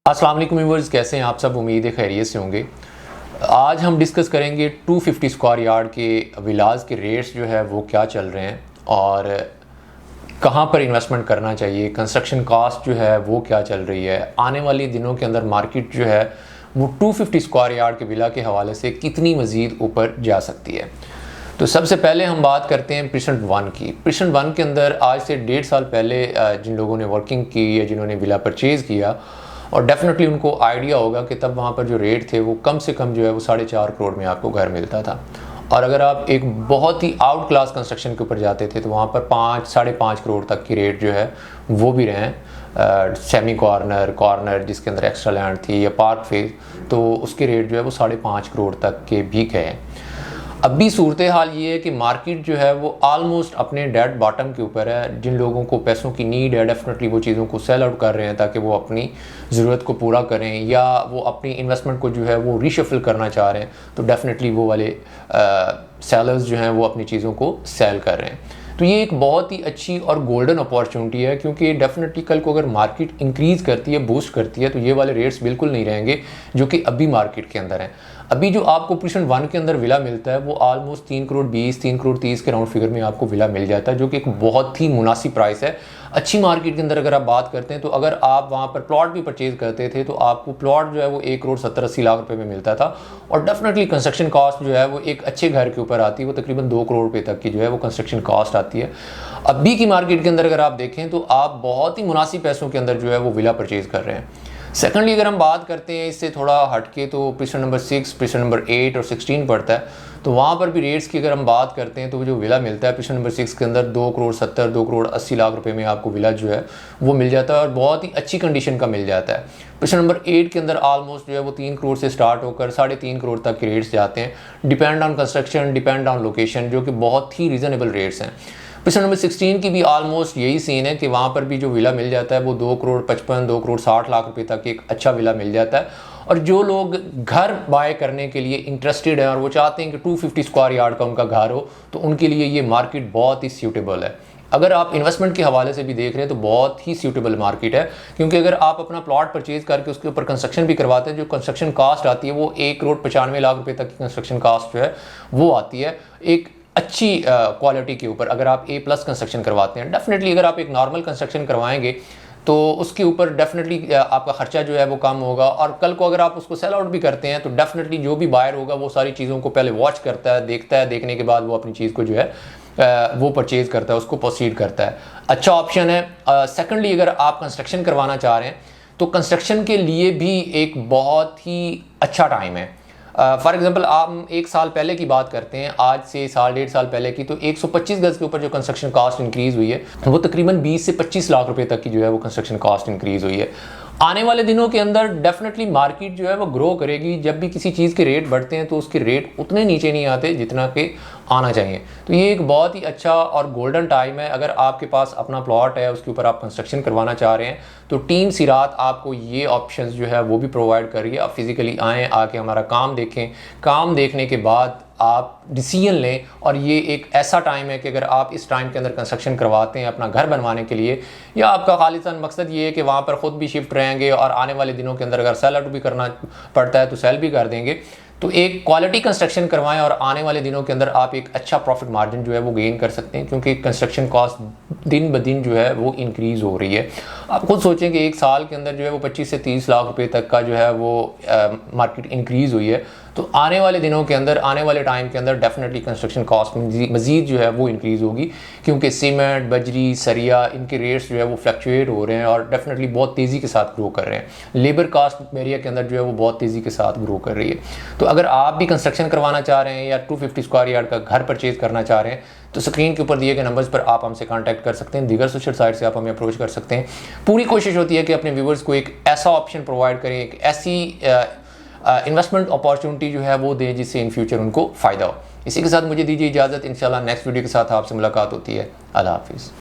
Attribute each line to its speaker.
Speaker 1: अस्सलाम वालेकुम व्यूअर्स, कैसे हैं आप सब। उम्मीद है खैरियत से होंगे। आज हम डिस्कस करेंगे 250 स्क्वायर यार्ड के विलाज के रेट्स जो है वो क्या चल रहे हैं और कहाँ पर इन्वेस्टमेंट करना चाहिए, कंस्ट्रक्शन कॉस्ट जो है वो क्या चल रही है, आने वाले दिनों के अंदर मार्केट जो है वो 250 स्क्वायर यार्ड के विला के हवाले से कितनी मज़ीद ऊपर जा सकती है। तो सबसे पहले हम बात करते हैं प्रीसेंट 1 की। प्रीसेंट 1 के अंदर आज से 1.5 साल पहले जिन लोगों ने वर्किंग की या जिन्होंने विला परचेज़ किया, और डेफिनेटली उनको आइडिया होगा कि तब वहाँ पर जो रेट थे वो कम से कम जो है वो 4.5 करोड़ में आपको घर मिलता था। और अगर आप एक बहुत ही आउट क्लास कंस्ट्रक्शन के ऊपर जाते थे तो वहाँ पर 5-5.5 करोड़ तक की रेट जो है वो भी रहे हैं। सेमी कॉर्नर जिसके अंदर एक्स्ट्रा लैंड थी या पार्क फेज, तो उसके रेट जो है वो 5.5 करोड़ तक के भी गए। अभी सूरत हाल ये है कि मार्केट जो है वो आलमोस्ट अपने डेड बॉटम के ऊपर है। जिन लोगों को पैसों की नीड है डेफिनेटली वो चीज़ों को सेल आउट कर रहे हैं ताकि वो अपनी ज़रूरत को पूरा करें, या वो अपनी इन्वेस्टमेंट को जो है वो रीशफल करना चाह रहे हैं, तो डेफिनेटली वो वाले सेलर्स जो हैं वो अपनी चीज़ों को सेल कर रहे हैं। तो ये एक बहुत ही अच्छी और गोल्डन अपॉर्चुनिटी है, क्योंकि डेफिनेटली कल को अगर मार्केट इंक्रीज़ करती है, बूस्ट करती है, तो ये वाले रेट्स बिल्कुल नहीं रहेंगे जो कि अभी मार्केट के अंदर हैं। अभी जो आपको प्रीसेंट 1 के अंदर विला मिलता है वो ऑलमोस्ट 3 करोड़ 20, 3 करोड़ 30 के राउंड फिगर में आपको विला मिल जाता है, जो कि एक बहुत ही मुनासिब प्राइस है। अच्छी मार्केट के अंदर अगर आप बात करते हैं तो अगर आप वहाँ पर प्लॉट भी परचेज करते थे तो आपको प्लॉट जो है वो 1 करोड़ 70-80 लाख रुपए में मिलता था, और डेफिनेटली कंस्ट्रक्शन कॉस्ट जो है वो एक अच्छे घर के ऊपर आती है, वो तकरीबन 2 करोड़ रुपए तक की जो है वो कंस्ट्रक्शन कॉस्ट आती है। अभी की मार्केट के अंदर अगर आप देखें तो आप बहुत ही मुनासिब पैसों के अंदर जो है वो विला परचेज कर रहे हैं। सेकेंडली अगर हम बात करते हैं इससे थोड़ा हटके, तो प्रीसेंट नंबर 6, प्रीसेंट नंबर 8 और 16 पड़ता है, तो वहाँ पर भी रेट्स की अगर हम बात करते हैं तो जो विला मिलता है प्रीसेंट नंबर 6 के अंदर 2 करोड़ 70, 2 करोड़ 80 लाख रुपए में आपको विला जो है वो मिल जाता है, और बहुत ही अच्छी कंडीशन का मिल जाता है। प्रीसेंट नंबर 8 के अंदर ऑलमोस्ट जो है वो 3 करोड़ से स्टार्ट होकर 3.5 करोड़ तक के रेट्स जाते हैं, depend on construction, depend on location, जो कि बहुत ही रीज़नेबल रेट्स हैं। प्रीसेंट नंबर 16 की भी ऑलमोस्ट यही सीन है कि वहाँ पर भी जो विला मिल जाता है वो 2 करोड़ 55, 2 करोड़ 60 लाख रुपए तक एक अच्छा विला मिल जाता है। और जो लोग घर बाय करने के लिए इंटरेस्टेड हैं और वो चाहते हैं कि 250 स्क्वायर यार्ड का उनका घर हो, तो उनके लिए ये मार्केट बहुत ही सूटेबल है। अगर आप इन्वेस्टमेंट के हवाले से भी देख रहे हैं तो बहुत ही सूटेबल मार्केट है, क्योंकि अगर आप अपना प्लॉट परचेज करके उसके ऊपर कंस्ट्रक्शन भी करवाते हैं, जो कंस्ट्रक्शन कास्ट आती है वो 1 करोड़ 95 लाख रुपए तक की कंस्ट्रक्शन कास्ट जो है वो आती है एक अच्छी क्वालिटी के ऊपर। अगर आप A+ कंस्ट्रक्शन करवाते हैं, डेफिनेटली अगर आप एक नॉर्मल कंस्ट्रक्शन करवाएंगे तो उसके ऊपर डेफिनेटली आपका खर्चा जो है वो कम होगा, और कल को अगर आप उसको सेल आउट भी करते हैं तो डेफिनेटली जो भी बायर होगा वो सारी चीज़ों को पहले वॉच करता है, देखता है, देखने के बाद वो अपनी चीज़ को जो है वो परचेज़ करता है, उसको प्रोसीड करता है। अच्छा ऑप्शन है। सेकेंडली अगर आप कंस्ट्रक्शन करवाना चाह रहे हैं तो कंस्ट्रक्शन के लिए भी एक बहुत ही अच्छा टाइम है। फॉर एग्जांपल आप 1 साल पहले की बात करते हैं, आज से साल 1.5 साल पहले की, तो 125 गज के ऊपर जो कंस्ट्रक्शन कॉस्ट इंक्रीज़ हुई है वो तकरीबन 20 से 25 लाख रुपए तक की जो है वो कंस्ट्रक्शन कॉस्ट इंक्रीज़ हुई है। आने वाले दिनों के अंदर डेफिनेटली मार्केट जो है वो ग्रो करेगी। जब भी किसी चीज़ के रेट बढ़ते हैं तो उसके रेट उतने नीचे नहीं आते जितना कि आना चाहिए। तो ये एक बहुत ही अच्छा और गोल्डन टाइम है। अगर आपके पास अपना प्लॉट है, उसके ऊपर आप कंस्ट्रक्शन करवाना चाह रहे हैं, तो टीम सिरात आपको ये ऑप्शंस जो है वो भी प्रोवाइड कर रही है। आप फिज़िकली आएँ, आके हमारा काम देखें, काम देखने के बाद आप डिसीजन लें। और ये एक ऐसा टाइम है कि अगर आप इस टाइम के अंदर कंस्ट्रक्शन करवाते हैं अपना घर बनवाने के लिए, या आपका खालिसन मकसद ये है कि वहाँ पर ख़ुद भी शिफ्ट रहेंगे और आने वाले दिनों के अंदर अगर सेल आउट भी करना पड़ता है तो सेल भी कर देंगे, तो एक क्वालिटी कंस्ट्रक्शन करवाएं और आने वाले दिनों के अंदर आप एक अच्छा प्रॉफिट मार्जिन जो है वो गेन कर सकते हैं, क्योंकि कंस्ट्रक्शन कॉस्ट दिन ब दिन जो है वो इंक्रीज़ हो रही है। आप खुद सोचें कि 1 साल के अंदर जो है वो 25 से 30 लाख रुपए तक का जो है वो मार्केट इंक्रीज़ हुई है, तो आने वाले दिनों के अंदर, आने वाले टाइम के अंदर डेफिनेटली कंस्ट्रक्शन कॉस्ट मज़ीद जो है वो इंक्रीज़ होगी, क्योंकि सीमेंट, बजरी, सरिया, इनके रेट्स जो है वो फ्लक्चुएट हो रहे हैं और डेफिनेटली बहुत तेज़ी के साथ ग्रो कर रहे हैं। लेबर कास्ट एरिया के अंदर जो है वो बहुत तेज़ी के साथ ग्रो कर रही है। तो अगर आप भी कंस्ट्रक्शन करवाना चाह रहे हैं या 250 स्क्वायर यार्ड का घर परचेज़ करना चाह रहे हैं, तो स्क्रीन के ऊपर दिए गए नंबर्स पर आप हमसे कांटेक्ट कर सकते हैं। दीगर सोशल साइट से आप हमें अप्रोच कर सकते हैं। पूरी कोशिश होती है कि अपने व्यूवर्स को एक ऐसा ऑप्शन प्रोवाइड करें, एक ऐसी इन्वेस्टमेंट अपॉर्चुनिटी जो है वो दें जिससे इन फ्यूचर उनको फ़ायदा हो। इसी के साथ मुझे दीजिए इजाज़त। इंशाल्लाह नेक्स्ट वीडियो के साथ आपसे मुलाकात होती है। अल्लाह हाफिज़।